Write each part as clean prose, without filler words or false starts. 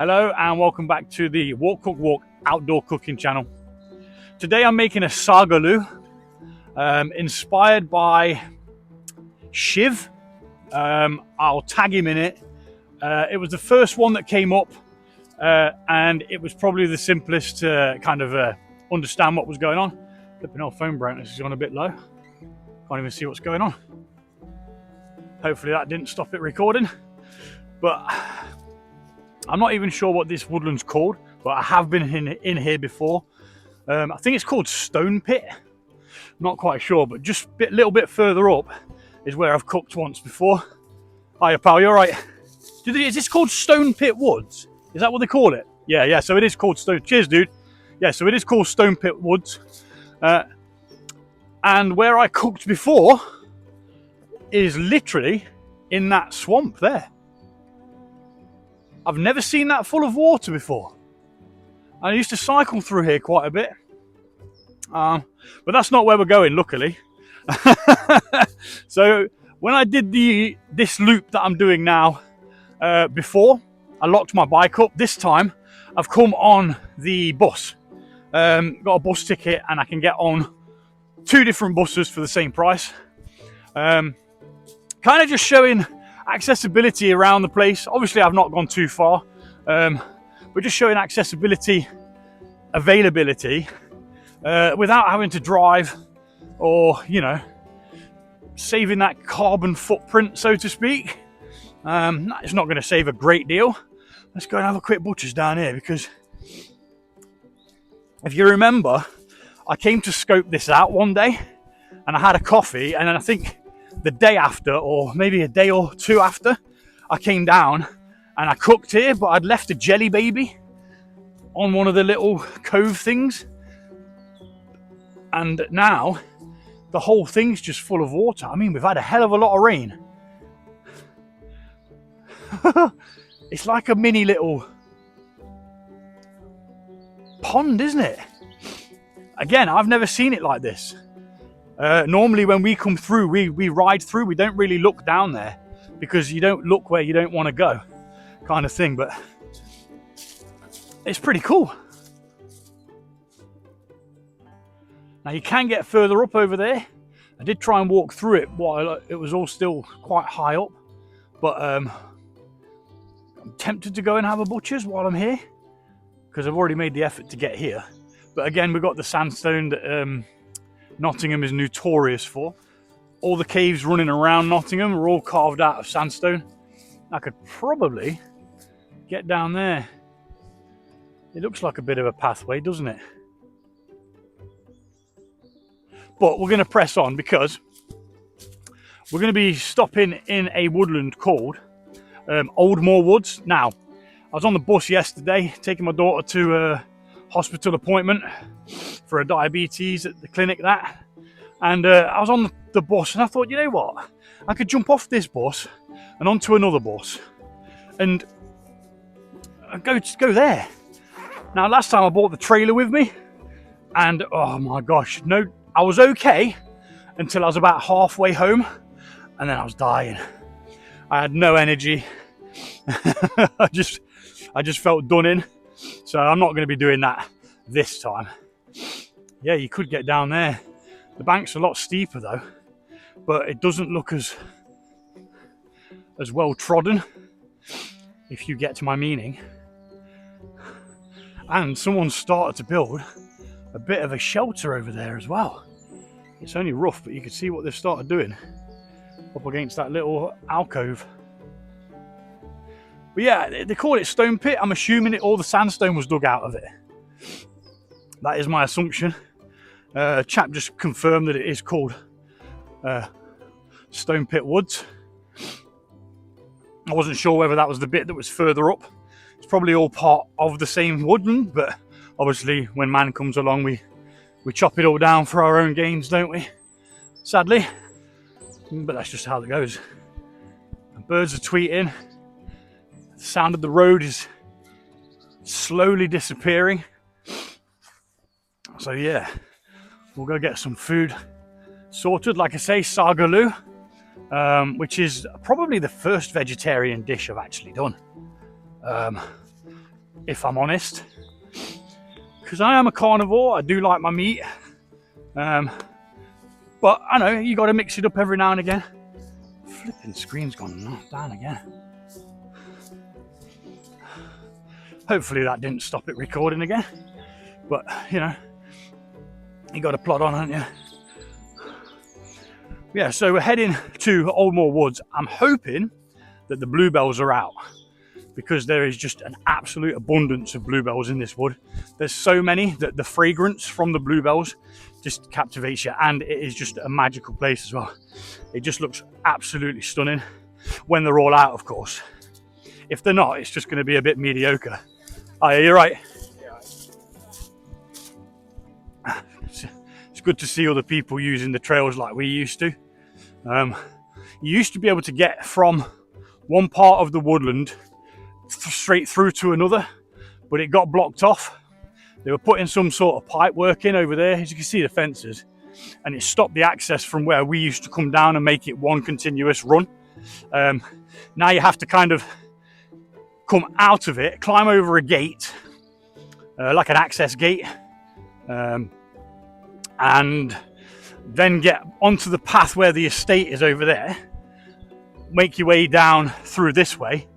Hello and welcome back to the Walk Cook Walk outdoor cooking channel. Today I'm making a Saag Aloo inspired by Shiv. I'll tag him in it. It was the first one that came up and it was probably the simplest to kind of understand what was going on. Flipping our phone brightness is on a bit low. Can't even see what's going on. Hopefully that didn't stop it recording. But I'm not even sure what this woodland's called, but I have been in here before. I think it's called Stone Pit. Not quite sure, but just a little bit further up is where I've cooked once before. Hiya pal, you alright? Is this called Stone Pit Woods? Is that what they call it? Yeah, so it is called Stone. Cheers, dude. Yeah, so it is called Stone Pit Woods. And where I cooked before is literally in that swamp there. I've never seen that full of water before. I used to cycle through here quite a bit. But that's not where we're going, luckily. So when I did this loop that I'm doing now, before, I locked my bike up. This time, I've come on the bus. Got a bus ticket and I can get on 2 different buses for the same price. Kind of just showing accessibility around the place. Obviously I've not gone too far, but just showing accessibility, availability, without having to drive or, you know, saving that carbon footprint, so to speak. It's not going to save a great deal. Let's go and have a quick butcher's down here, because if you remember, I came to scope this out one day and I had a coffee, and then I think the day after, or maybe a day or 2 after, I came down and I cooked here, but I'd left a jelly baby on one of the little cove things, and now the whole thing's just full of water. I mean, we've had a hell of a lot of rain. It's like a mini little pond, isn't it? Again, I've never seen it like this. Normally when we come through, we ride through, we don't really look down there because you don't look where you don't want to go, kind of thing, but it's pretty cool. Now you can get further up over there. I did try and walk through it while it was all still quite high up, but I'm tempted to go and have a butcher's while I'm here because I've already made the effort to get here. But again, we've got the sandstone that Nottingham is notorious for. All the caves running around Nottingham are all carved out of sandstone. I could probably get down there. It looks like a bit of a pathway, doesn't it? But we're going to press on because we're going to be stopping in a woodland called Oldmoor Woods. Now, I was on the bus yesterday taking my daughter to a hospital appointment for a diabetes at the clinic, and I was on the bus and I thought, you know what, I could jump off this bus and onto another bus and go there. Now last time I brought the trailer with me, and oh my gosh, no, I was okay until I was about halfway home, and then I was dying. I had no energy. I just felt done in. So I'm not going to be doing that this time. Yeah, you could get down there. The bank's a lot steeper though, but it doesn't look as well trodden, if you get to my meaning. And someone's started to build a bit of a shelter over there as well. It's only rough, but you can see what they've started doing up against that little alcove. But yeah, they call it Stone Pit. I'm assuming all the sandstone was dug out of it. That is my assumption. Chap just confirmed that it is called Stone Pit Woods. I wasn't sure whether that was the bit that was further up. It's probably all part of the same woodland, but obviously when man comes along, we chop it all down for our own gains, don't we? Sadly. But that's just how it goes. Birds are tweeting. The sound of the road is slowly disappearing. So yeah, we'll go get some food sorted. Like I say, Saag Aloo, which is probably the first vegetarian dish I've actually done. if I'm honest, because I am a carnivore. I do like my meat, but I know you got to mix it up every now and again. Flipping screen's gone down again. Hopefully that didn't stop it recording again, but you know, you got to plod on, haven't you? Yeah, so we're heading to Oldmore Woods. I'm hoping that the bluebells are out, because there is just an absolute abundance of bluebells in this wood. There's so many that the fragrance from the bluebells just captivates you, and it is just a magical place as well. It just looks absolutely stunning when they're all out, of course. If they're not, it's just going to be a bit mediocre. Oh, yeah, you're right. It's good to see other people using the trails like we used to. You used to be able to get from one part of the woodland straight through to another, but it got blocked off. They were putting some sort of pipe work in over there, as you can see the fences, and it stopped the access from where we used to come down and make it one continuous run. Now you have to kind of come out of it, climb over a gate, like an access gate, and then get onto the path where the estate is over there, make your way down through this way,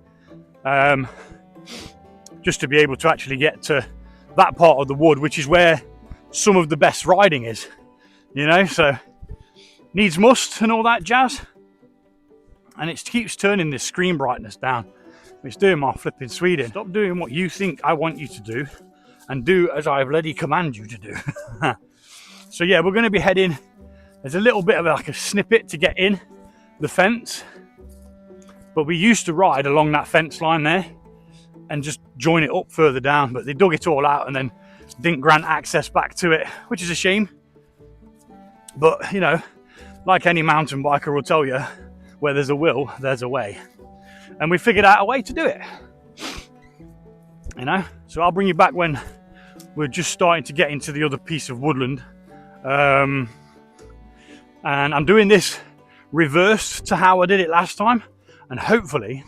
just to be able to actually get to that part of the wood, which is where some of the best riding is, you know. So needs must and all that jazz, and it keeps turning this screen brightness down. It's doing my flipping Sweden. Stop doing what you think I want you to do, and do as I bloody command you to do. So yeah, we're going to be heading. There's a little bit of like a snippet to get in the fence, but we used to ride along that fence line there and just join it up further down, but they dug it all out and then didn't grant access back to it, which is a shame. But you know, like any mountain biker will tell you, where there's a will, there's a way, and we figured out a way to do it, you know. So I'll bring you back when we're just starting to get into the other piece of woodland, and I'm doing this reverse to how I did it last time, and hopefully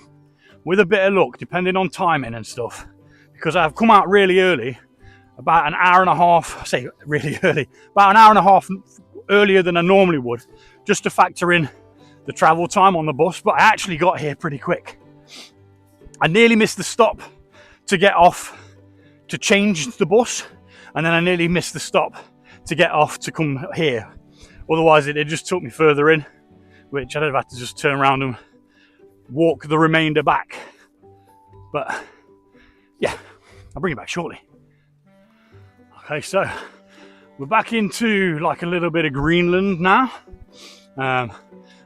with a bit of luck, depending on timing and stuff, because I've come out really early, about an hour and a half, I say really early, about an hour and a half earlier than I normally would, just to factor in the travel time on the bus. But I actually got here pretty quick. I nearly missed the stop to get off to change the bus, and then I nearly missed the stop to get off to come here. Otherwise it just took me further in, which I'd have had to just turn around and walk the remainder back. But yeah, I'll bring you back shortly. Okay, so we're back into like a little bit of Greenland now.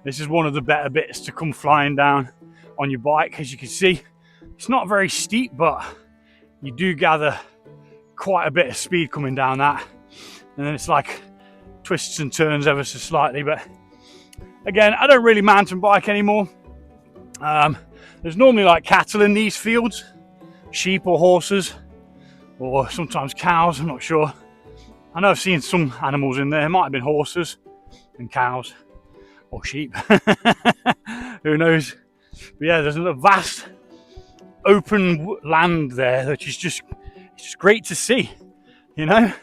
This is one of the better bits to come flying down on your bike. As you can see, it's not very steep, but you do gather quite a bit of speed coming down that, and then it's like twists and turns ever so slightly. But again, I don't really mountain bike anymore. There's normally like cattle in these fields, sheep or horses, or sometimes cows, I'm not sure. I know I've seen some animals in there. It might have been horses and cows or sheep. Who knows? But yeah, there's a vast open land there, which is just, it's just great to see, you know.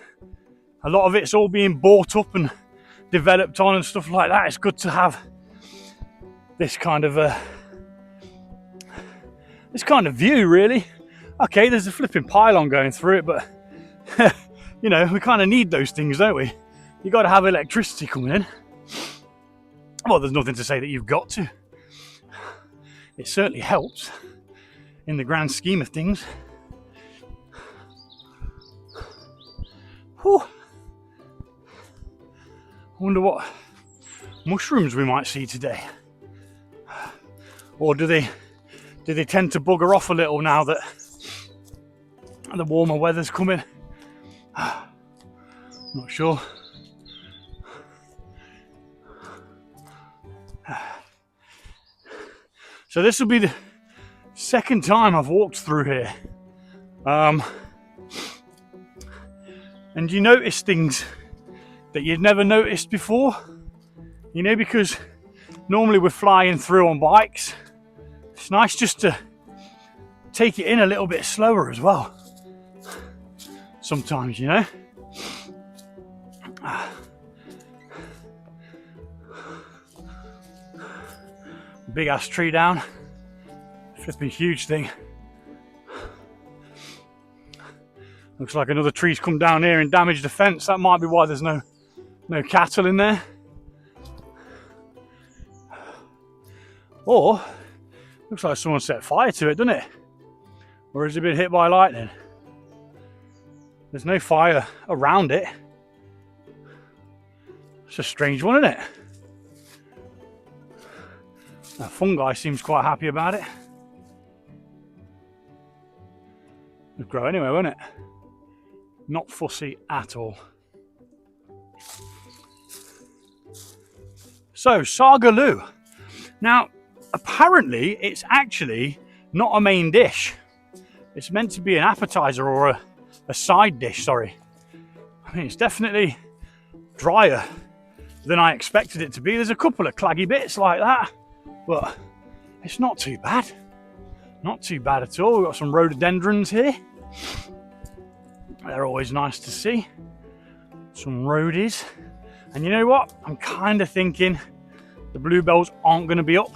A lot of it's all being bought up and developed on and stuff like that. It's good to have this kind of view, really. Okay, there's a flipping pylon going through it, but you know, we kind of need those things, don't we? You got to have electricity coming in. Well, there's nothing to say that you've got to. It certainly helps in the grand scheme of things. Whew. I wonder what mushrooms we might see today. Or do they tend to bugger off a little now that the warmer weather's coming? Not sure. So this will be the second time I've walked through here. And you notice things that you'd never noticed before. You know, because normally we're flying through on bikes. It's nice just to take it in a little bit slower as well. sometimes, you know. Big ass tree down, flipping huge thing. Looks like another tree's come down here and damaged the fence. That might be why there's no cattle in there. Or looks like someone set fire to it, doesn't it? Or has it been hit by lightning? There's no fire around it. It's a strange one, isn't it? That fungi seems quite happy about it. It'll grow anyway, won't it? Not fussy at all. So, Saag Aloo. Now, apparently, it's actually not a main dish. It's meant to be an appetizer or a side dish, sorry. I mean, it's definitely drier than I expected it to be. There's a couple of claggy bits like that, but it's not too bad. Not too bad at all. We've got some rhododendrons here. They're always nice to see. Some roadies. And you know what? I'm kind of thinking the bluebells aren't going to be up.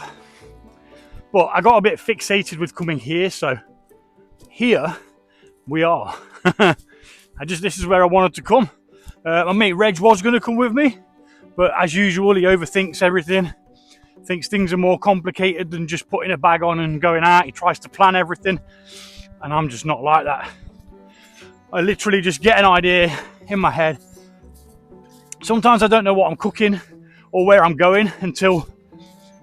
But I got a bit fixated with coming here, so here we are. This is where I wanted to come. My mate Reg was going to come with me, but as usual, he overthinks everything. Thinks things are more complicated than just putting a bag on and going out. He tries to plan everything, and I'm just not like that. I literally just get an idea in my head. Sometimes I don't know what I'm cooking or where I'm going until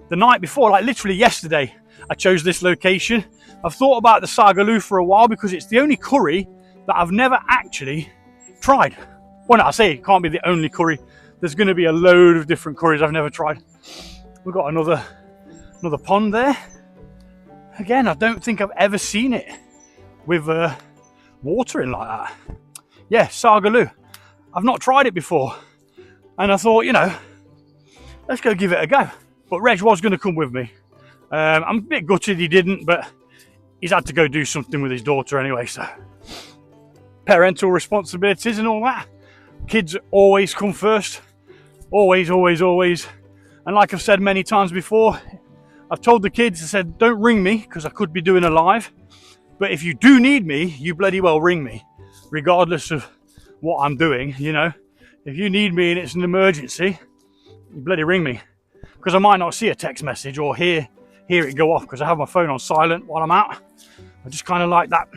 the night before. Like literally yesterday, I chose this location. I've thought about the Saag Aloo for a while because it's the only curry that I've never actually tried. Well, no, I say it can't be the only curry. There's going to be a load of different curries I've never tried. We've got another pond there. Again, I don't think I've ever seen it with water in like that. Yeah, Saag Aloo. I've not tried it before. And I thought, you know, let's go give it a go. But Reg was going to come with me. I'm a bit gutted he didn't, but he's had to go do something with his daughter anyway, so. Parental responsibilities and all that. Kids always come first. Always, always, always. And like I've said many times before, I've told the kids, I said, don't ring me because I could be doing a live. But if you do need me, you bloody well ring me. Regardless of what I'm doing, you know. If you need me and it's an emergency, you bloody ring me. Because I might not see a text message or hear it go off because I have my phone on silent while I'm out. I just kind of like that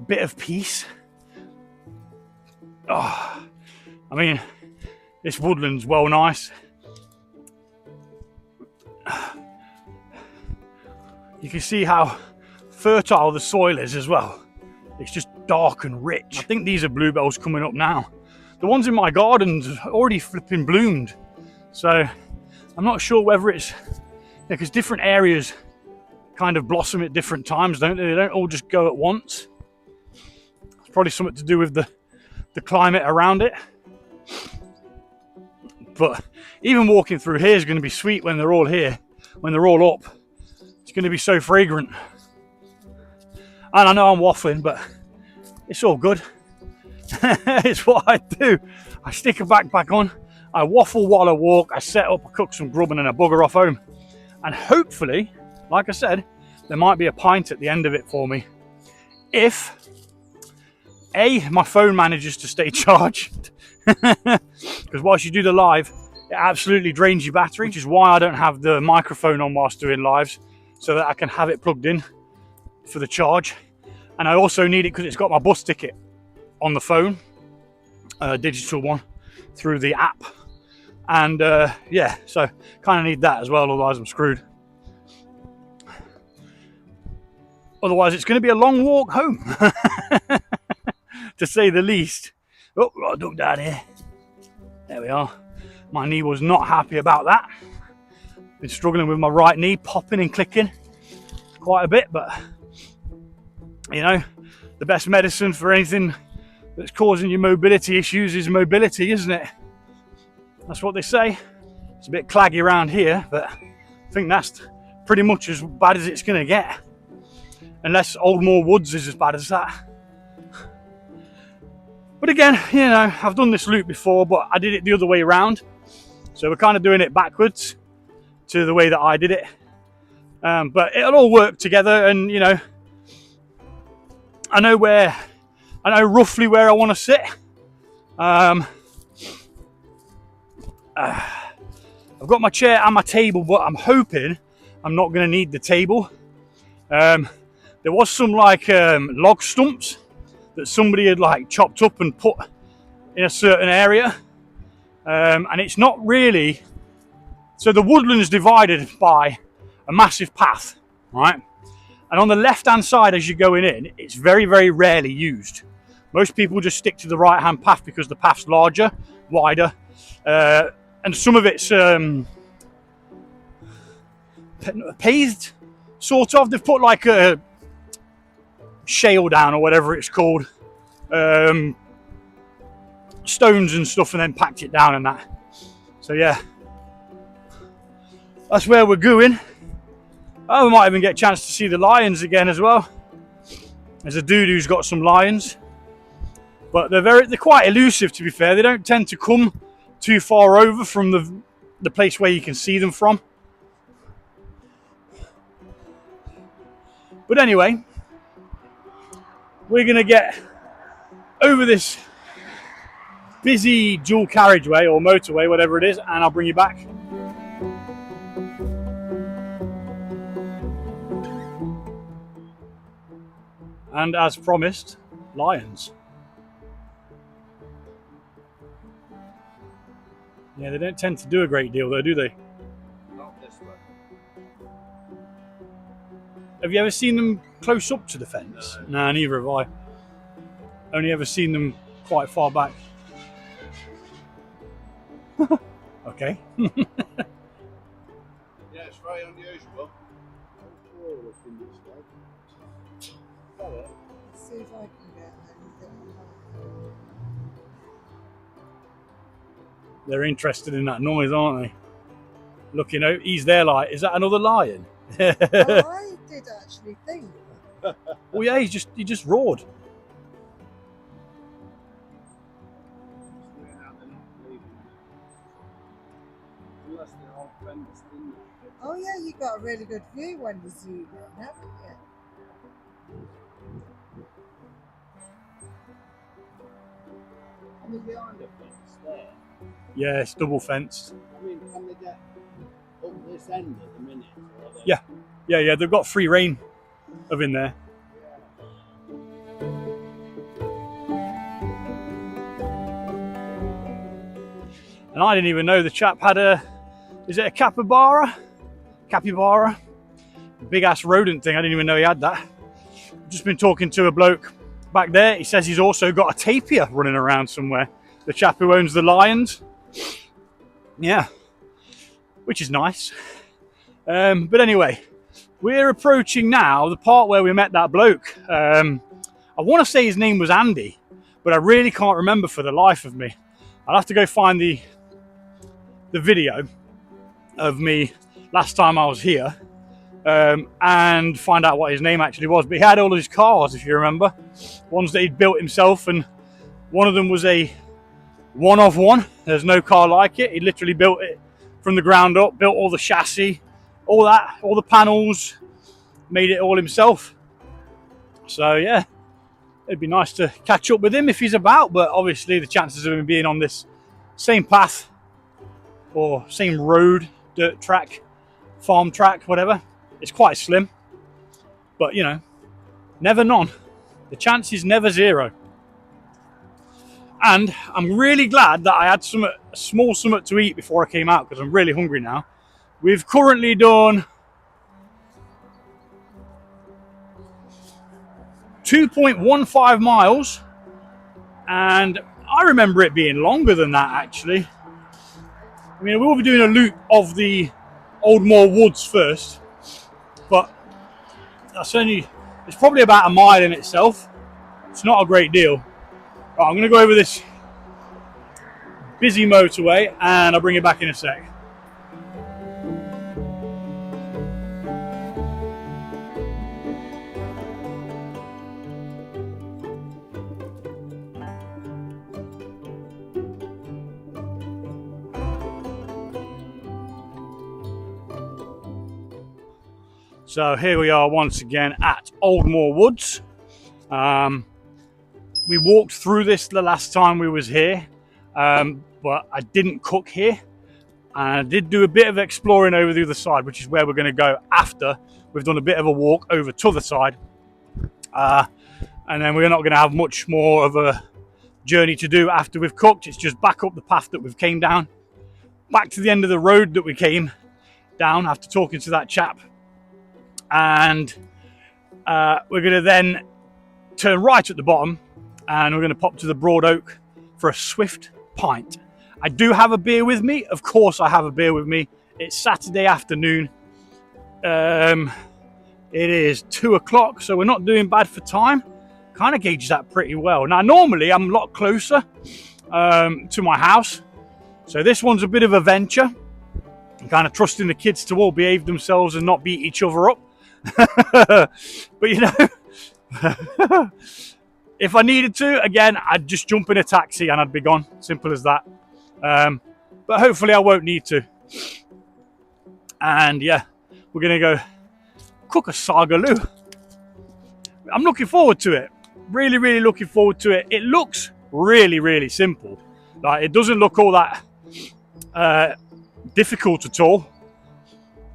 bit of peace. Oh, I mean, this woodland's well nice. You can see how fertile the soil is as well. It's just dark and rich. I think these are bluebells coming up now. The ones in my garden's already flipping bloomed. So I'm not sure whether it's, because different areas kind of blossom at different times, don't they? They don't all just go at once. It's probably something to do with the climate around it. But even walking through here is going to be sweet when they're all here, when they're all up. It's going to be so fragrant. And I know I'm waffling, but it's all good. It's what I do. I stick a backpack on, I waffle while I walk, I set up, I cook some grub, and then I bugger off home. And hopefully, like I said, there might be a pint at the end of it for me. If my phone manages to stay charged. Because whilst you do the live, it absolutely drains your battery, which is why I don't have the microphone on whilst doing lives, so that I can have it plugged in for the charge. And I also need it because it's got my bus ticket on the phone, a digital one, through the app. And yeah, so kind of need that as well, otherwise I'm screwed. Otherwise it's going to be a long walk home, to say the least. Oh, got a duck down here. There we are. My knee was not happy about that. Been struggling with my right knee, popping and clicking quite a bit, but you know, the best medicine for anything that's causing you mobility issues is mobility, isn't it? That's what they say. It's a bit claggy around here, but I think that's pretty much as bad as it's going to get. Unless Oldmore Woods is as bad as that. But again, you know, I've done this loop before, but I did it the other way around. So we're kind of doing it backwards to the way that I did it. But it'll all work together, and you know, I know roughly where I want to sit. I've got my chair and my table, but I'm hoping I'm not going to need the table. There was some like log stumps that somebody had like chopped up and put in a certain area, and it's not really. So the woodland's divided by a massive path, right? And on the left-hand side as you're going in, it's very, very rarely used. Most people just stick to the right-hand path because the path's larger, wider, and some of it's paved, sort of. They've put like a shale down or whatever it's called, stones and stuff, and then packed it down and that. So yeah, that's where we're going. Oh, we might even get a chance to see the lions again as well. There's a dude who's got some lions, but they're quite elusive, to be fair. They don't tend to come too far over from the place where you can see them from. But anyway, we're gonna get over this busy dual carriageway or motorway, whatever it is, and I'll bring you back. And as promised, lions. Yeah, they don't tend to do a great deal though, do they? Not this way. Have you ever seen them close up to the fence? No. Nah, neither have I. Only ever seen them quite far back. Okay. Yeah, it's very unusual. Let's see if I can get anything. They're interested in that noise, aren't they? Looking out, he's there like, is that another lion? Oh, I did actually think. Oh yeah, he just roared. Oh yeah, you got a really good view when you zoom in, haven't you? And they're behind the fence there. Yeah, it's double fenced. I mean, can they get up this end at the minute? Yeah. Yeah, they've got free reign of in there. And I didn't even know the chap had is it a capybara? Capybara? Big ass rodent thing, I didn't even know he had that. Just been talking to a bloke back there. He says he's also got a tapir running around somewhere. The chap who owns the lions. Yeah, which is nice. But anyway, we're approaching now the part where we met that bloke. I want to say his name was Andy, but I really can't remember for the life of me. I'll have to go find the video of me last time I was here and find out what his name actually was. But he had all his cars, if you remember, ones that he'd built himself, and one of them was a one of one. There's no car like it. He literally built it from the ground up, built all the chassis, all that, all the panels, made it all himself. So yeah, it'd be nice to catch up with him if he's about, but obviously the chances of him being on this same path or same road, dirt track, farm track, whatever, it's quite slim. But you know, never none. The chance is never zero. And I'm really glad that I had a small something to eat before I came out, because I'm really hungry now. We've currently done 2.15 miles, and I remember it being longer than that actually. I mean, we will be doing a loop of the Old Moor Woods first, but it's probably about a mile in itself. It's not a great deal. Right, I'm going to go over this busy motorway and I'll bring you back in a sec. So here we are once again at Oldmoor Woods. We walked through this the last time we was here, but I didn't cook here. And I did do a bit of exploring over the other side, which is where we're going to go after we've done a bit of a walk over to the side. And then we're not going to have much more of a journey to do after we've cooked. It's just back up the path that we've came down, back to the end of the road that we came down after talking to that chap. And we're going to then turn right at the bottom, and we're going to pop to the Broad Oak for a swift pint. I do have a beer with me. Of course I have a beer with me. It's Saturday afternoon. It is 2 o'clock, so we're not doing bad for time. Kind of gauge that pretty well. Now, normally I'm a lot closer to my house, so this one's a bit of a venture. I'm kind of trusting the kids to all behave themselves and not beat each other up. But you know, if I needed to, again, I'd just jump in a taxi and I'd be gone. Simple as that. But hopefully I won't need to. And yeah, we're going to go cook a Saag Aloo. I'm looking forward to it. Really, really looking forward to it. It looks really, really simple. Like, it doesn't look all that difficult at all.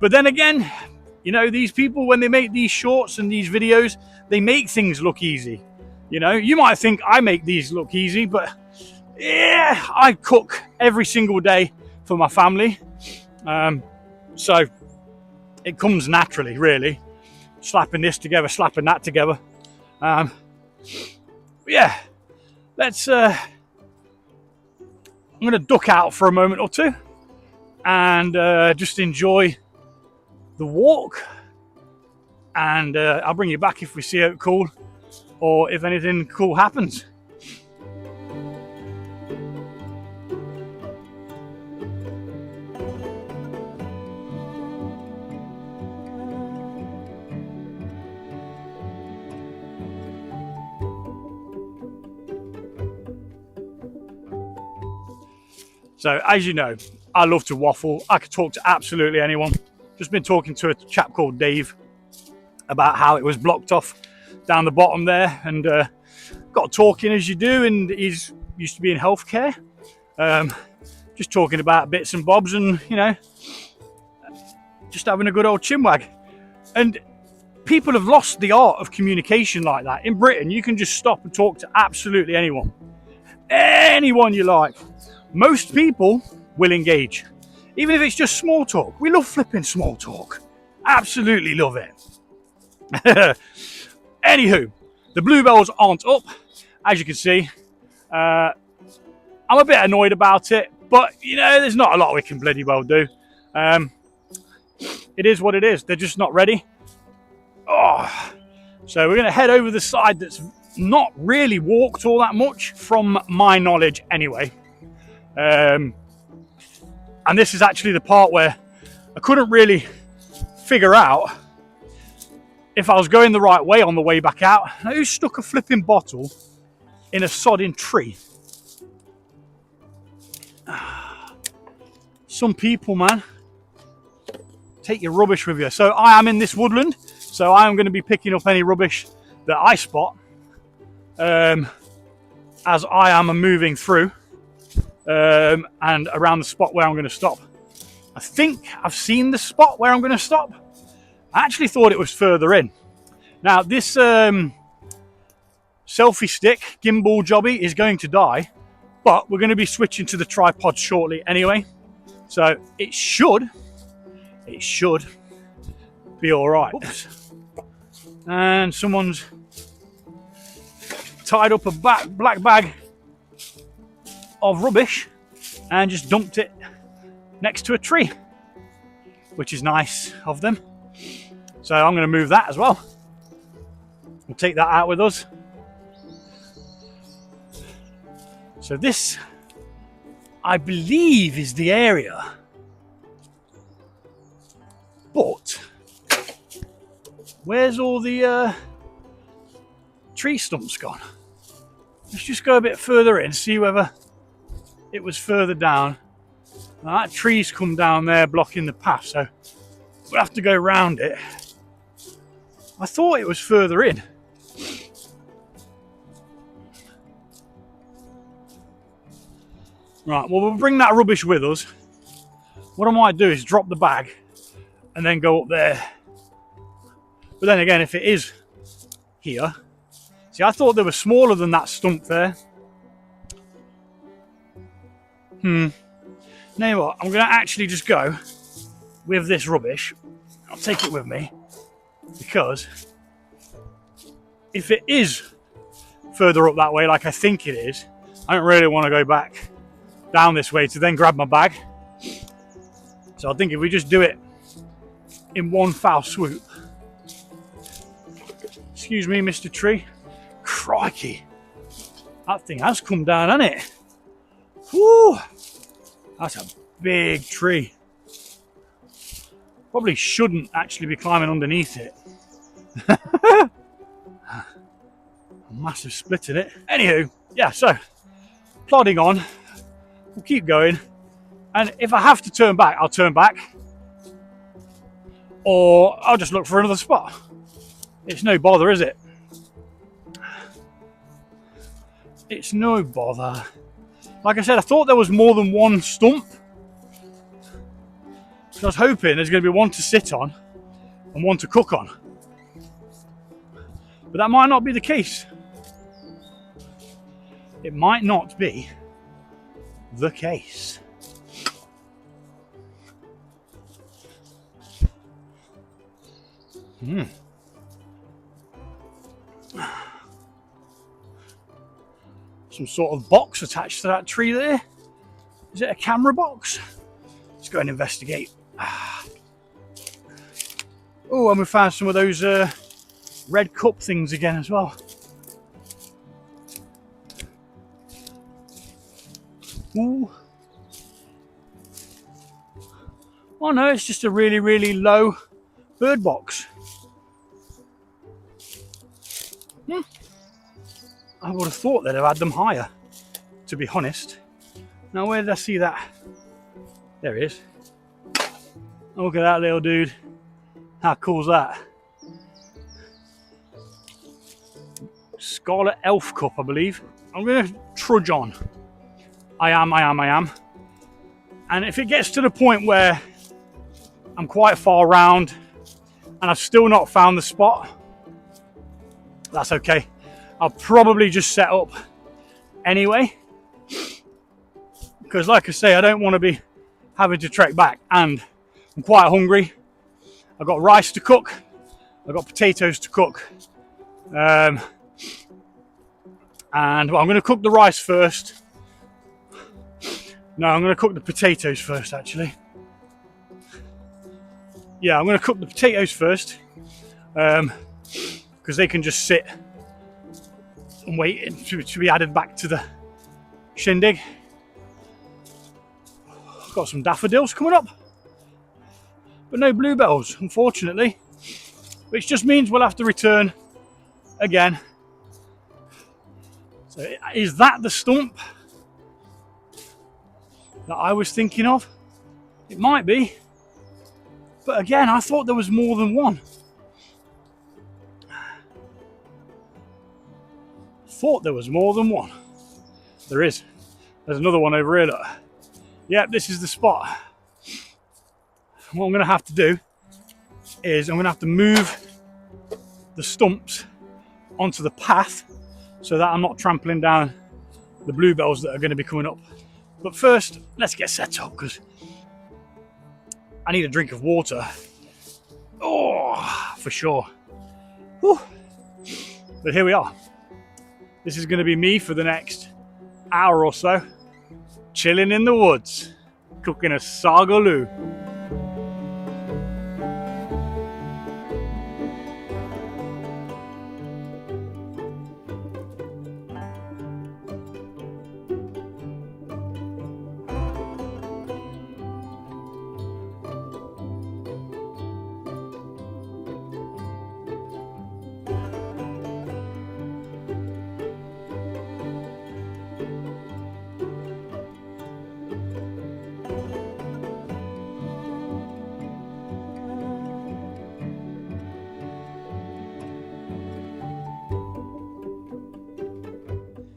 But then again, you know, these people, when they make these shorts and these videos, they make things look easy. You know, you might think I make these look easy, but yeah, I cook every single day for my family. So it comes naturally, really. Slapping this together, slapping that together. Yeah, let's, I'm going to duck out for a moment or two and just enjoy the walk. And I'll bring you back if we see it cool or if anything cool happens. So, as you know, I love to waffle. I could talk to absolutely anyone. Just been talking to a chap called Dave about how it was blocked off down the bottom there, and got talking as you do, and he's used to be in healthcare. Just talking about bits and bobs and, you know, just having a good old chinwag. And people have lost the art of communication like that. In Britain, you can just stop and talk to absolutely anyone. Anyone you like. Most people will engage, even if it's just small talk. We love flipping small talk. Absolutely love it. Anywho, the bluebells aren't up, as you can see. I'm a bit annoyed about it, but you know, there's not a lot we can bloody well do. It is what it is. They're just not ready. Oh, so we're going to head over the side that's not really walked all that much, from my knowledge anyway. And this is actually the part where I couldn't really figure out if I was going the right way on the way back out. Now, who stuck a flipping bottle in a sodding tree? Some people, man. Take your rubbish with you. So I am in this woodland, so I am going to be picking up any rubbish that I spot as I am moving through. And around the spot where I'm going to stop. I think I've seen the spot where I'm going to stop. I actually thought it was further in. Now, this selfie stick gimbal jobby is going to die, but we're going to be switching to the tripod shortly anyway. So it should be all right. Oops. And someone's tied up a black bag of rubbish and just dumped it next to a tree, which is nice of them. So I'm going to move that as well. We'll take that out with us. So this, I believe, is the area, but where's all the tree stumps gone? Let's just go a bit further in, see whether it was further down. Now, that tree's come down there blocking the path, so we'll have to go around it I thought it was further in. Right, well, we'll bring that rubbish with us. What I might do is drop the bag and then go up there. But then again, if it is here, see, I thought they were smaller than that stump there. You know what? I'm going to actually just go with this rubbish. I'll take it with me because if it is further up that way, like I think it is, I don't really want to go back down this way to then grab my bag. So I think if we just do it in one foul swoop. Excuse me, Mr. Tree. Crikey. That thing has come down, hasn't it? Whew. That's a big tree. Probably shouldn't actually be climbing underneath it. A massive split in it. Anywho, yeah, so plodding on. We'll keep going. And if I have to turn back, I'll turn back. Or I'll just look for another spot. It's no bother, is it? It's no bother. Like I said, I thought there was more than one stump. So I was hoping there's going to be one to sit on and one to cook on. But that might not be the case. It might not be the case. Some sort of box attached to that tree there. Is it a camera box? Let's go and investigate. Oh, and we found some of those red cup things again as well. Ooh. Oh no, it's just a really, really low bird box. I would have thought they'd have had them higher, to be honest. Now, where did I see that? There it is. Look at that little dude. How cool is that? Scarlet Elf Cup, I believe. I'm going to trudge on. I am. And if it gets to the point where I'm quite far round and I've still not found the spot, that's okay. I'll probably just set up anyway. Because like I say, I don't want to be having to trek back, and I'm quite hungry. I've got rice to cook. I've got potatoes to cook. And well, I'm going to cook the rice first. No, I'm going to cook the potatoes first, actually. Yeah, I'm going to cook the potatoes first. Because they can just sit and wait to be added back to the shindig. Got some daffodils coming up, but no bluebells, unfortunately, which just means we'll have to return again. So is that the stump that I was thinking of? It might be, but again, I thought there was more than one. There is. There's another one over here, look. Yep, this is the spot. What I'm going to have to do is I'm going to have to move the stumps onto the path so that I'm not trampling down the bluebells that are going to be coming up. But first, let's get set up because I need a drink of water. Oh, for sure. Whew. But here we are. This is going to be me for the next hour or so, chilling in the woods, cooking a Saag Aloo.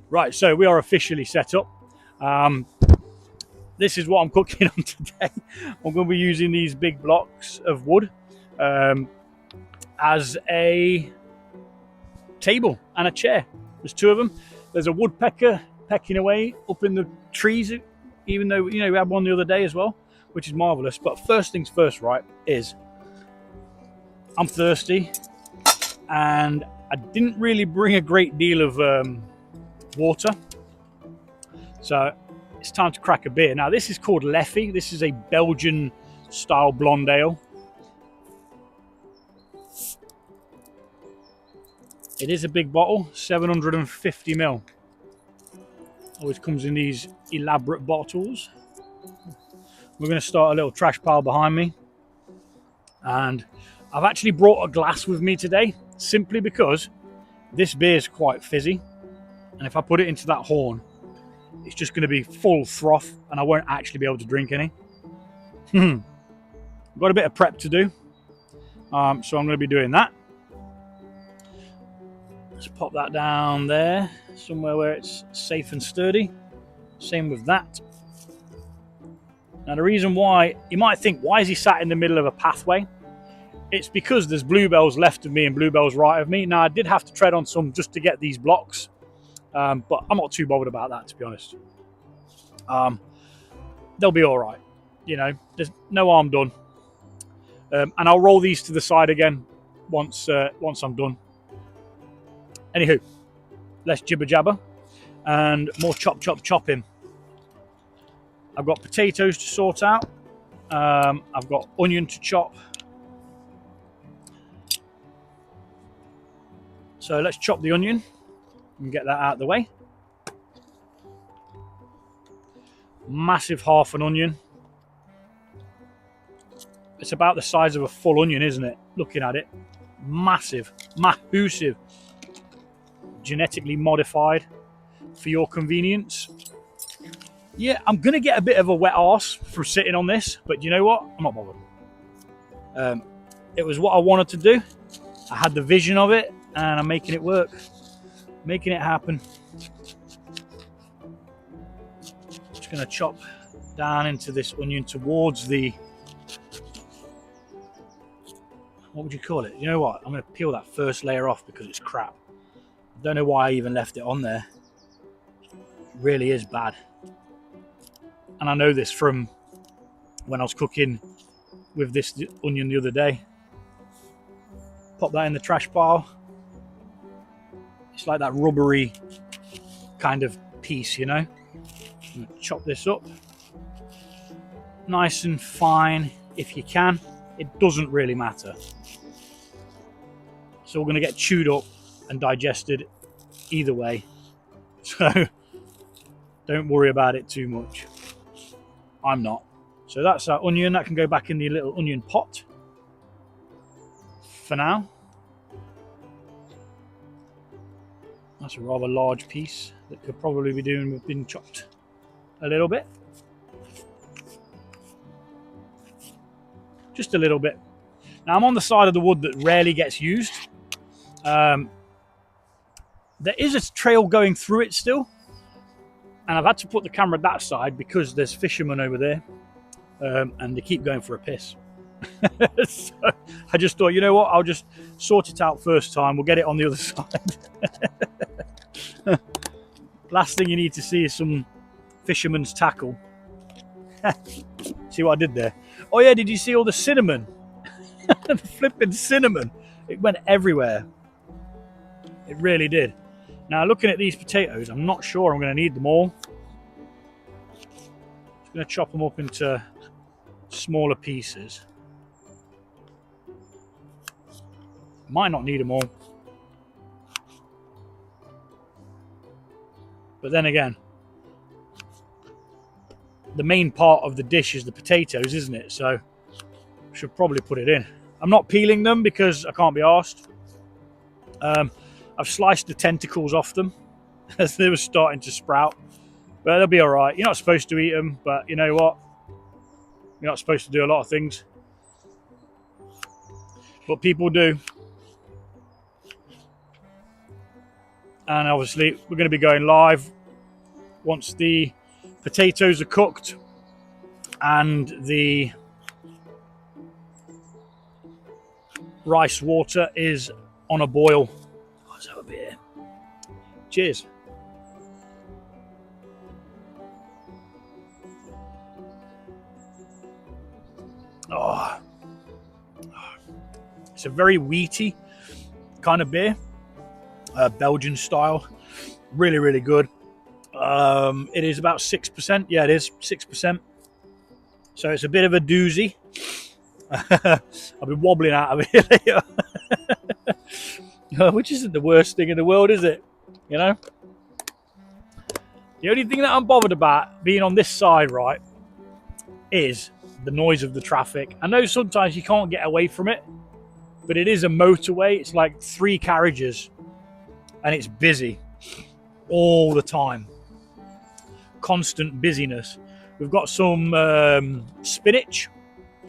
Right, so we are officially set up. This is what I'm cooking on today. I'm going to be using these big blocks of wood as a table and a chair. There's two of them. There's a woodpecker pecking away up in the trees, even though, you know, we had one the other day as well, which is marvelous. But first things first, right, is I'm thirsty and I didn't really bring a great deal of water. So it's time to crack a beer. Now, this is called Leffy. This is a Belgian style blonde ale. It is a big bottle, 750ml. Always comes in these elaborate bottles. We're going to start a little trash pile behind me. And I've actually brought a glass with me today, simply because this beer is quite fizzy. And if I put it into that horn, it's just going to be full froth and I won't actually be able to drink any. Got a bit of prep to do. So I'm going to be doing that. Let's pop that down there, somewhere where it's safe and sturdy. Same with that. Now the reason why, you might think, why is he sat in the middle of a pathway? It's because there's bluebells left of me and bluebells right of me. Now I did have to tread on some just to get these blocks, but I'm not too bothered about that, to be honest. They'll be all right. You know, there's no harm done. And I'll roll these to the side again once I'm done. Anywho, less jibber jabber and more chopping. I've got potatoes to sort out. I've got onion to chop. So let's chop the onion and get that out of the way. Massive half an onion. It's about the size of a full onion, isn't it? Looking at it. Massive. Massive. Genetically modified for your convenience. Yeah, I'm going to get a bit of a wet arse from sitting on this, but you know what? I'm not bothered. It was what I wanted to do. I had the vision of it, and I'm making it work. Making it happen. Just going to chop down into this onion towards the... What would you call it? You know what? I'm going to peel that first layer off because it's crap. I don't know why I even left it on there. It really is bad. And I know this from when I was cooking with this onion the other day. Pop that in the trash pile. It's like that rubbery kind of piece, you know. I'm going to chop this up. Nice and fine if you can. It doesn't really matter. So we're going to get chewed up and digested either way. So don't worry about it too much. I'm not. So that's our onion. That can go back in the little onion pot for now. That's a rather large piece that could probably be doing with being chopped a little bit. Just a little bit. Now I'm on the side of the wood that rarely gets used. There is a trail going through it still, and I've had to put the camera that side because there's fishermen over there, and they keep going for a piss. So I just thought, you know what, I'll just sort it out first time. We'll get it on the other side. Last thing you need to see is some fisherman's tackle. See what I did there? Oh yeah, did you see all the cinnamon? The flipping cinnamon. It went everywhere. It really did. Now looking at these potatoes, I'm not sure I'm going to need them all. Just going to chop them up into smaller pieces. Might not need them all. But then again, the main part of the dish is the potatoes, isn't it? So I should probably put it in. I'm not peeling them because I can't be arsed. I've sliced the tentacles off them as they were starting to sprout. But they'll be all right. You're not supposed to eat them, but you know what? You're not supposed to do a lot of things. But people do. And obviously we're going to be going live once the potatoes are cooked and the rice water is on a boil. Let's have a beer. Cheers. Oh, it's a very wheaty kind of beer, Belgian style. Really, really good. It is about 6%. Yeah, it is 6%. So it's a bit of a doozy. I'll be wobbling out of it later. Which isn't the worst thing in the world, is it? You know? The only thing that I'm bothered about being on this side, right, is the noise of the traffic. I know sometimes you can't get away from it, but it is a motorway. It's like 3 carriages and it's busy all the time. Constant busyness. We've got some spinach,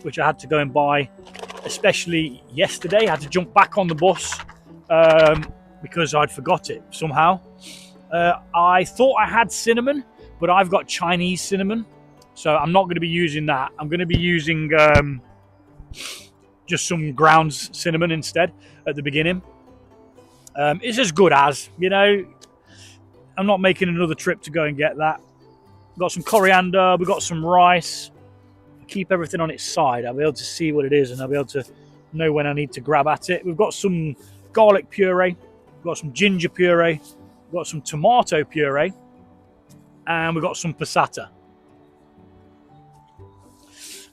which I had to go and buy, especially yesterday. I had to jump back on the bus because I'd forgot it somehow. I thought I had cinnamon, but I've got Chinese cinnamon, so I'm not going to be using that. I'm going to be using just some ground cinnamon instead at the beginning. It's as good as, you know. I'm not making another trip to go and get that. We've got some coriander, we've got some rice. Keep everything on its side. I'll be able to see what it is and I'll be able to know when I need to grab at it. We've got some garlic puree, we've got some ginger puree, we've got some tomato puree, and we've got some passata.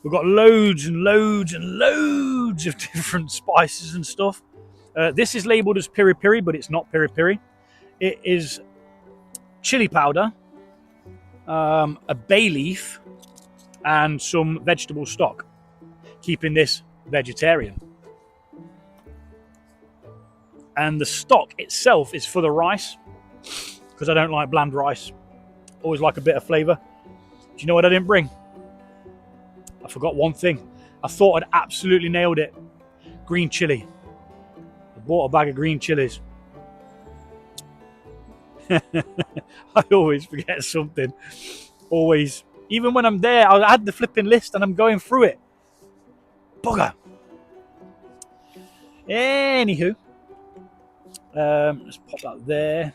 We've got loads and loads and loads of different spices and stuff. This is labelled as piri piri, but it's not piri piri. It is chili powder, a bay leaf, and some vegetable stock, keeping this vegetarian. And the stock itself is for the rice, because I don't like bland rice. Always like a bit of flavour. Do you know what I didn't bring? I forgot one thing. I thought I'd absolutely nailed it. Green chili. I bought a bag of green chilies. I always forget something. Always. Even when I'm there, I had the flipping list and I'm going through it. Bugger. Anywho. Let's pop that there.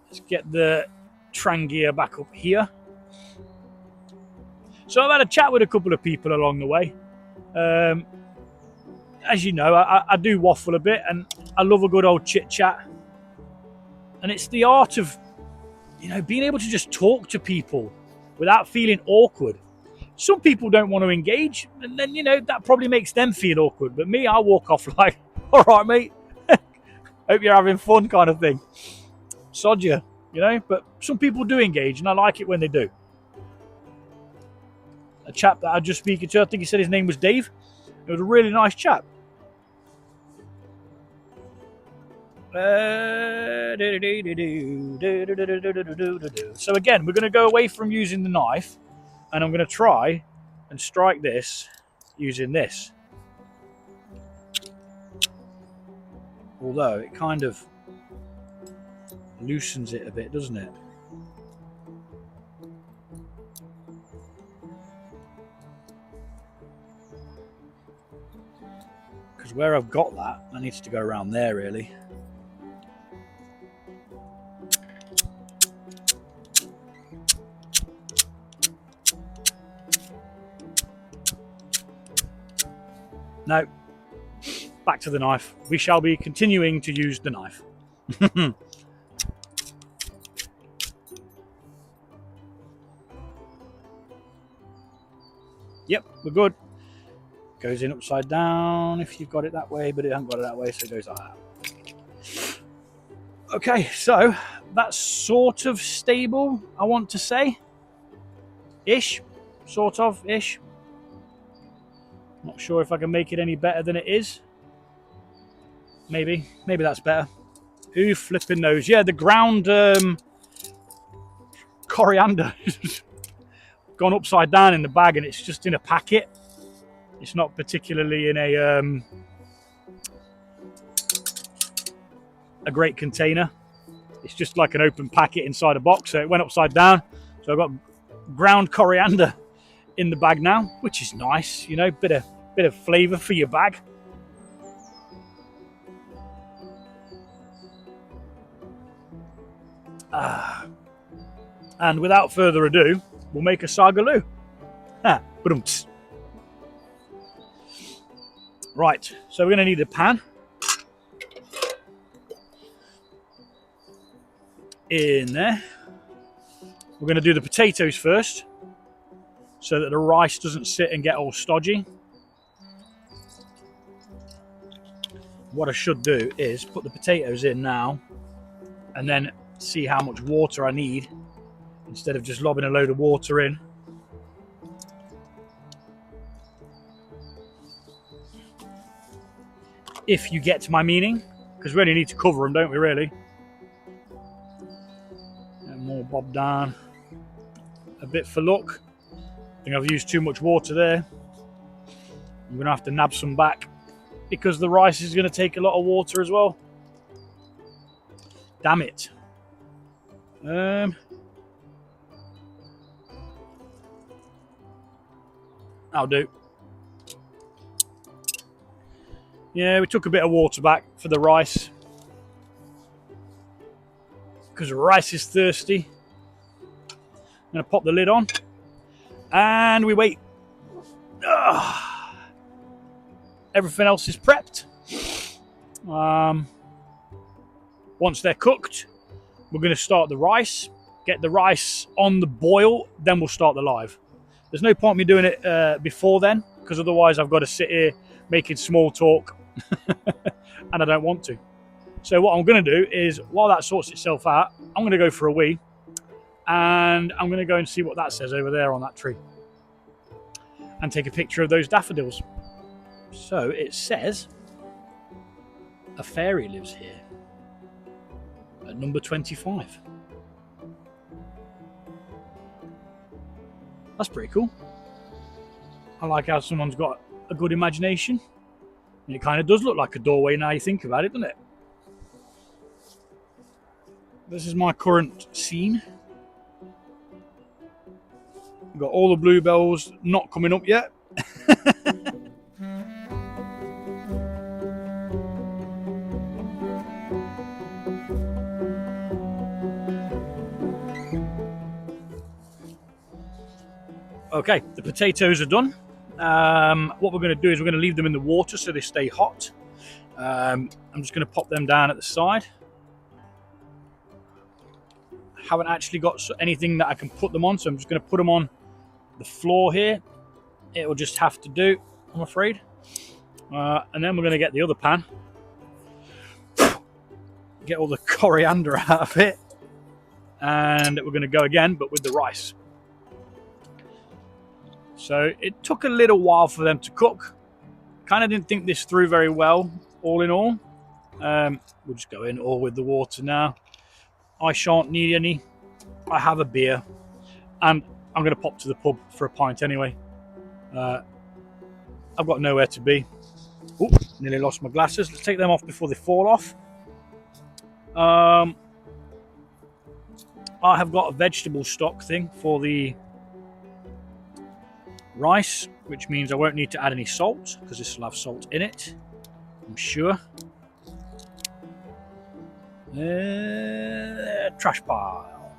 Let's get the Trangia back up here. So I've had a chat with a couple of people along the way. As you know, I do waffle a bit and I love a good old chit chat. And it's the art of, you know, being able to just talk to people without feeling awkward. Some people don't want to engage, and then, you know, that probably makes them feel awkward. But me, I'll walk off like, all right, mate, hope you're having fun kind of thing. Sod you, you know, but some people do engage, and I like it when they do. A chap that I was just speaking to, I think he said his name was Dave. It was a really nice chap. So again, we're going to go away from using the knife, and I'm going to try and strike this using this. Although it kind of loosens it a bit, doesn't it? Because where I've got that, I need to go around there really. No, back to the knife. We shall be continuing to use the knife. Yep, we're good. Goes in upside down if you've got it that way, but it hasn't got it that way, so it goes like that. Okay, so that's sort of stable, I want to say. Ish. Sort of, ish. Not sure if I can make it any better than it is. Maybe that's better. Who flipping knows? Yeah, the ground coriander gone upside down in the bag, and it's just in a packet. It's not particularly in a great container. It's just like an open packet inside a box, so it went upside down. So I've got ground coriander in the bag now, which is nice, you know, bit of flavour for your bag. And without further ado, we'll make a saag aloo. Right, so we're going to need a pan. In there. We're going to do the potatoes first, so that the rice doesn't sit and get all stodgy. What I should do is put the potatoes in now, and then see how much water I need, instead of just lobbing a load of water in. If you get to my meaning, because we only need to cover them, don't we, really? And more bob down. A bit for luck. I think I've used too much water there. I'm going to have to nab some back, because the rice is going to take a lot of water as well. Damn it. I'll do. Yeah, we took a bit of water back for the rice, because the rice is thirsty. I'm going to pop the lid on, and we wait. Everything else is prepped. Once they're cooked, we're going to start the rice, get the rice on the boil, then we'll start the live. There's no point me doing it before then, because otherwise I've got to sit here making small talk and I don't want to. So what I'm going to do is, while that sorts itself out, I'm going to go for a wee, and I'm going to go and see what that says over there on that tree, and take a picture of those daffodils. So it says a fairy lives here at number 25. That's pretty cool. I like how someone's got a good imagination. And it kind of does look like a doorway now you think about it, doesn't it? This is my current scene. We've got all the bluebells not coming up yet. Okay, the potatoes are done. What we're going to do is we're going to leave them in the water so they stay hot. I'm just going to pop them down at the side. Haven't actually got anything that I can put them on, so I'm just going to put them on the floor here. It will just have to do, I'm afraid. And then we're going to get the other pan, get all the coriander out of it, and we're going to go again, but with the rice. So it took a little while for them to cook. Kind of didn't think this through very well, all in all. We'll just go in all with the water now. I shan't need any. I have a beer, and I'm going to pop to the pub for a pint anyway. I've got nowhere to be. Ooh, nearly lost my glasses. Let's take them off before they fall off. I have got a vegetable stock thing for the rice, which means I won't need to add any salt, because this will have salt in it, I'm sure. Trash pile.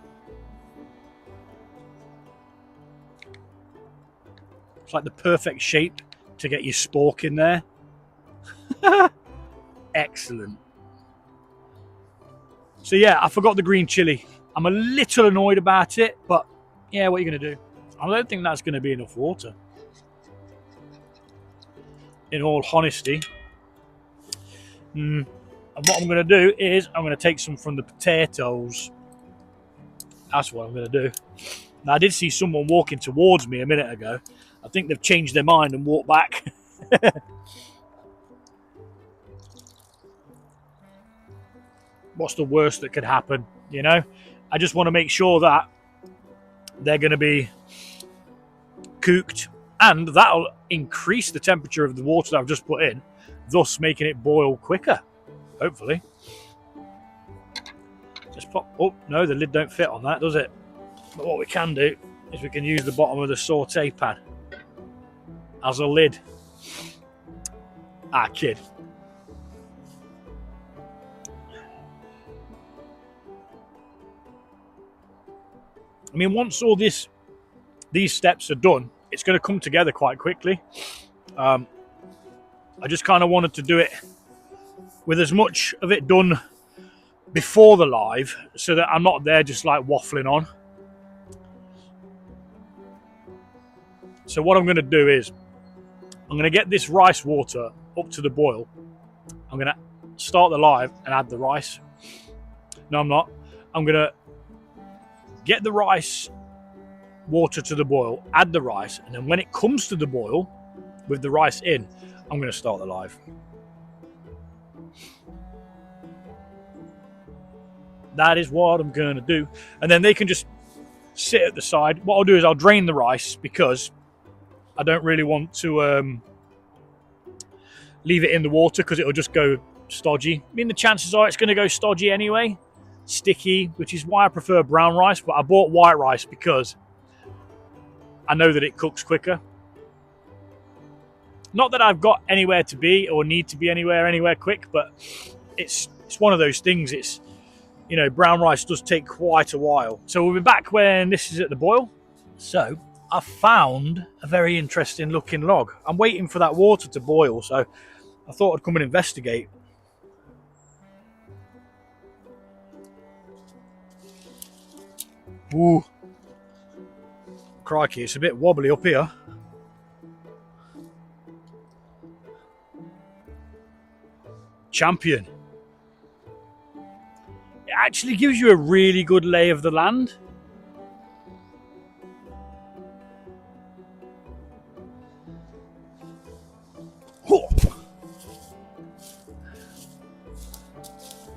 It's like the perfect shape to get your spork in there. Excellent. So yeah, I forgot the green chili. I'm a little annoyed about it, but yeah, what are you going to do? I don't think that's going to be enough water, in all honesty. And what I'm going to do is I'm going to take some from the potatoes. That's what I'm going to do. Now, I did see someone walking towards me a minute ago. I think they've changed their mind and walked back. What's the worst that could happen, you know? I just want to make sure that they're going to be cooked, and that'll increase the temperature of the water that I've just put in, thus making it boil quicker, hopefully. Let's pop. Oh no, the lid don't fit on that, does it? But what we can do is we can use the bottom of the saute pan as a lid. Ah, kid. I mean, once all these steps are done, it's going to come together quite quickly. I just kind of wanted to do it with as much of it done before the live so that I'm not there just like waffling on. So what I'm going to do is I'm going to get this rice water up to the boil. I'm going to start the live and add the rice. No, I'm not. I'm going to get the rice water to the boil, add the rice, and then when it comes to the boil with the rice in, I'm going to start the live. That is what I'm going to do. And then they can just sit at the side. What I'll do is I'll drain the rice because I don't really want to leave it in the water because it'll just go stodgy. I mean, the chances are it's going to go stodgy anyway, sticky, which is why I prefer brown rice, but I bought white rice because I know that it cooks quicker. Not that I've got anywhere to be or need to be anywhere quick, but it's one of those things. It's, you know, brown rice does take quite a while. So we'll be back when this is at the boil. So I found a very interesting looking log. I'm waiting for that water to boil, so I thought I'd come and investigate. Ooh. Crikey, it's a bit wobbly up here. Champion. It actually gives you a really good lay of the land.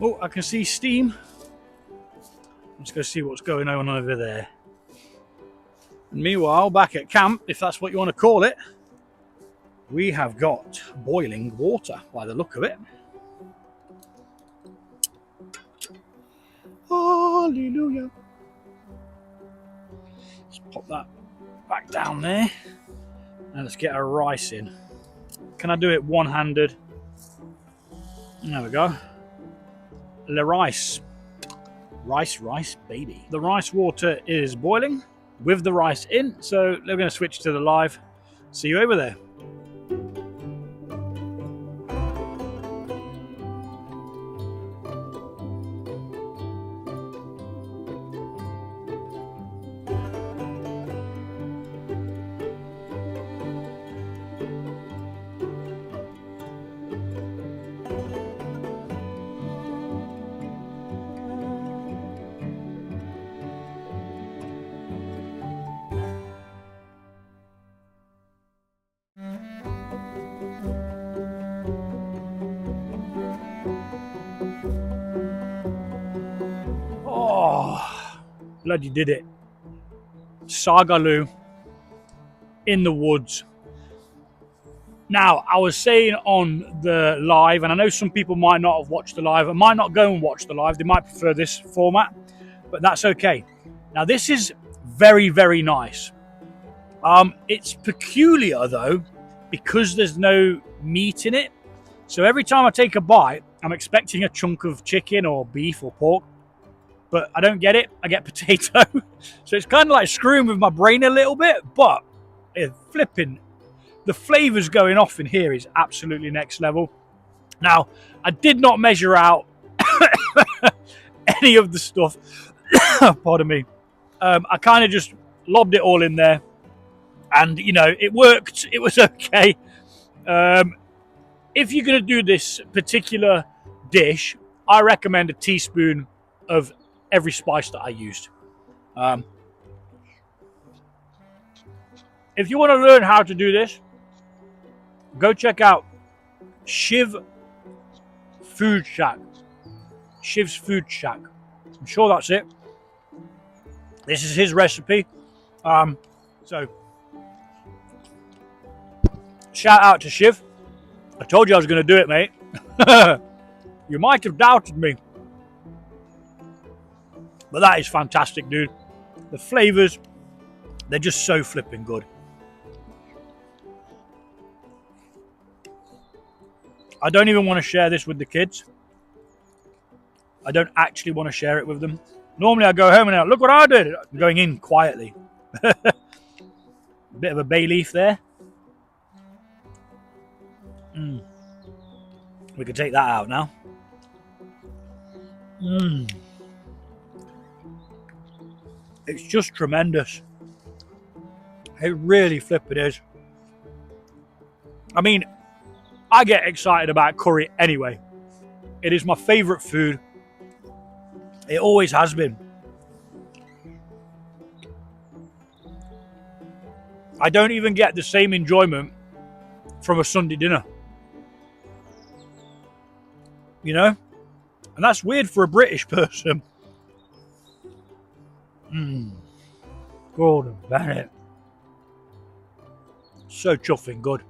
Oh, I can see steam. Let's go see what's going on over there. And meanwhile, back at camp, if that's what you want to call it, we have got boiling water by the look of it. Hallelujah. Let's pop that back down there. And let's get our rice in. Can I do it one-handed? There we go. Le rice. Rice, baby. The rice water is boiling with the rice in, so we're going to switch to the live. See you over there. Bloody did it. Saag Aloo in the woods. Now, I was saying on the live, and I know some people might not have watched the live and might not go and watch the live. They might prefer this format, but that's okay. Now, this is very, very nice. It's peculiar, though, because there's no meat in it. So every time I take a bite, I'm expecting a chunk of chicken or beef or pork. But I don't get it. I get potato. So it's kind of like screwing with my brain a little bit, but it's flipping. The flavours going off in here is absolutely next level. Now, I did not measure out any of the stuff. Pardon me. I kind of just lobbed it all in there. And, you know, it worked. It was okay. If you're going to do this particular dish, I recommend a teaspoon of every spice that I used. If you want to learn how to do this, go check out Shiv's Food Shack. Shiv's Food Shack. I'm sure that's it. This is his recipe. So shout out to Shiv. I told you I was going to do it, mate. You might have doubted me. But that is fantastic, dude. The flavors, they're just so flipping good. I don't even want to share this with the kids. I don't actually want to share it with them. Normally I go home and look what I did. I'm going in quietly. Bit of a bay leaf there. We can take that out now. It's just tremendous. It really flipping is. I mean, I get excited about curry anyway. It is my favourite food. It always has been. I don't even get the same enjoyment from a Sunday dinner. You know? And that's weird for a British person. Gordon Bennett. So chuffing good.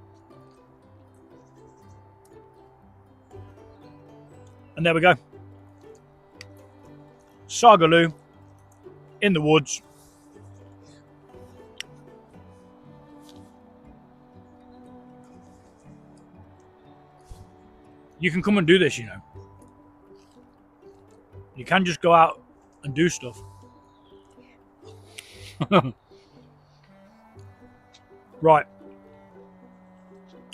And there we go. Saag Aloo in the woods. You can come and do this, you know. You can just go out and do stuff. Right.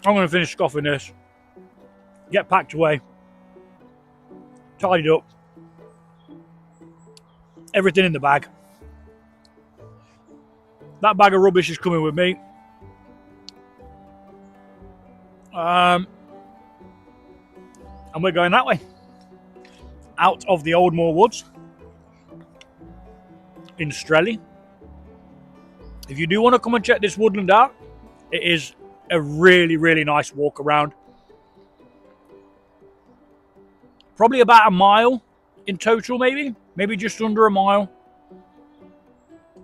I'm going to finish scoffing this. Get packed away. Tidied up. Everything in the bag. That bag of rubbish is coming with me. And we're going that way. Out of the Oldmoor Woods. In Strelly. If you do want to come and check this woodland out, it is a really, really nice walk around. Probably about a mile in total, maybe just under a mile,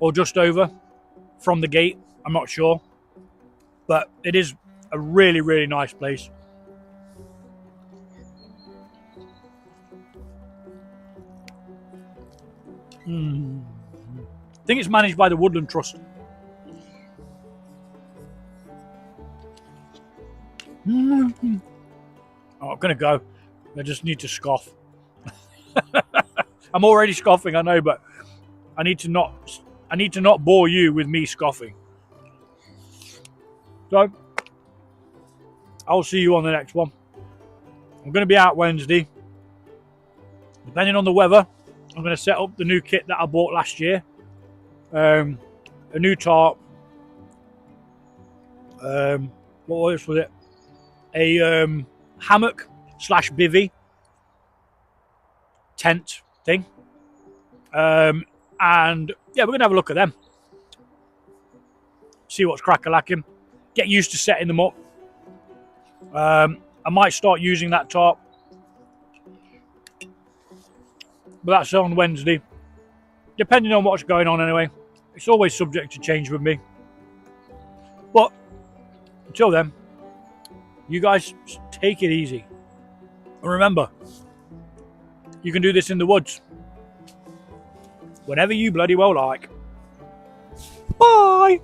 or just over from the gate. I'm not sure, but it is a really, really nice place. I think it's managed by the Woodland Trust. Oh, I'm gonna go. I just need to scoff. I'm already scoffing, I know, but I need to not bore you with me scoffing. So I'll see you on the next one. I'm going to be out Wednesday. Depending on the weather, I'm going to set up the new kit that I bought last year. A new tarp. What else was it? A hammock / bivvy tent thing. And yeah, we're going to have a look at them. See what's crack-a-lacking. Get used to setting them up. I might start using that tarp. But that's on Wednesday. Depending on what's going on anyway. It's always subject to change with me. But until then, you guys take it easy. And remember, you can do this in the woods. Whenever you bloody well like. Bye!